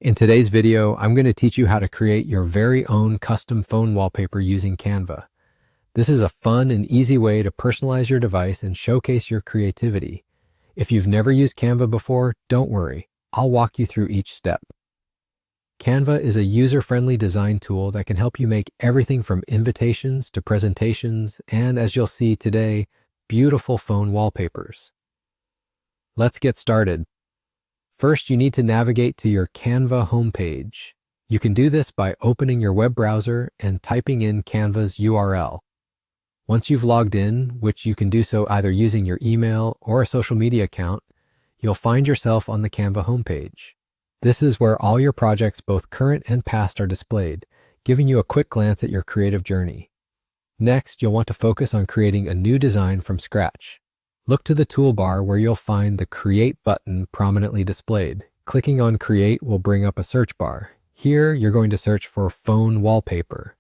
In today's video, I'm going to teach you how to create your very own custom phone wallpaper using Canva. This is a fun and easy way to personalize your device and showcase your creativity. If you've never used Canva before, don't worry. I'll walk you through each step. Canva is a user-friendly design tool that can help you make everything from invitations to presentations and, as you'll see today, beautiful phone wallpapers. Let's get started. First, you need to navigate to your Canva homepage. You can do this by opening your web browser and typing in Canva's URL. Once you've logged in, which you can do so either using your email or a social media account, you'll find yourself on the Canva homepage. This is where all your projects, both current and past, are displayed, giving you a quick glance at your creative journey. Next, you'll want to focus on creating a new design from scratch. Look to the toolbar where you'll find the Create button prominently displayed. Clicking on Create will bring up a search bar. Here, you're going to search for phone wallpaper.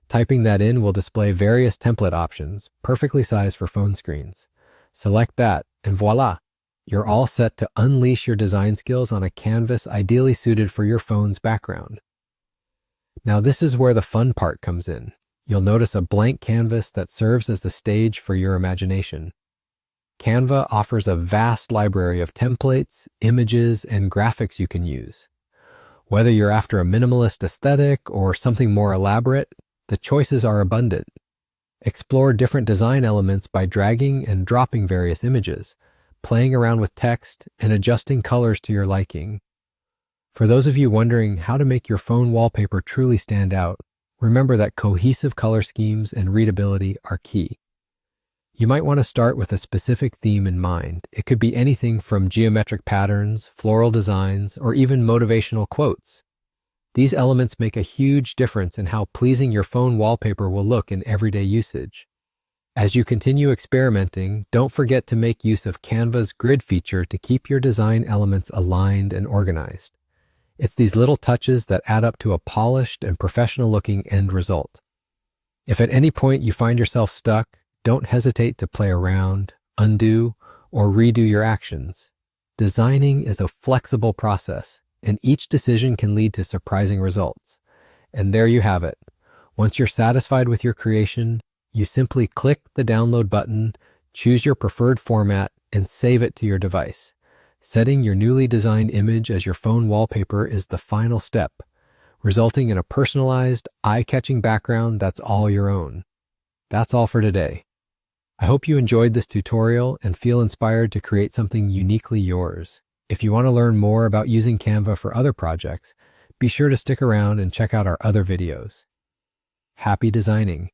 Typing that in will display various template options, perfectly sized for phone screens. Select that, and voila! You're all set to unleash your design skills on a canvas ideally suited for your phone's background. Now, this is where the fun part comes in. You'll notice a blank canvas that serves as the stage for your imagination. Canva offers a vast library of templates, images, and graphics you can use. Whether you're after a minimalist aesthetic or something more elaborate, the choices are abundant. Explore different design elements by dragging and dropping various images, playing around with text, and adjusting colors to your liking. For those of you wondering how to make your phone wallpaper truly stand out, remember that cohesive color schemes and readability are key. You might want to start with a specific theme in mind. It could be anything from geometric patterns, floral designs, or even motivational quotes. These elements make a huge difference in how pleasing your phone wallpaper will look in everyday usage. As you continue experimenting, don't forget to make use of Canva's grid feature to keep your design elements aligned and organized. It's these little touches that add up to a polished and professional-looking end result. If at any point you find yourself stuck, don't hesitate to play around, undo, or redo your actions. Designing is a flexible process, and each decision can lead to surprising results. And there you have it. Once you're satisfied with your creation, you simply click the download button, choose your preferred format, and save it to your device. Setting your newly designed image as your phone wallpaper is the final step, resulting in a personalized, eye-catching background that's all your own. That's all for today. I hope you enjoyed this tutorial and feel inspired to create something uniquely yours. If you want to learn more about using Canva for other projects, be sure to stick around and check out our other videos. Happy designing!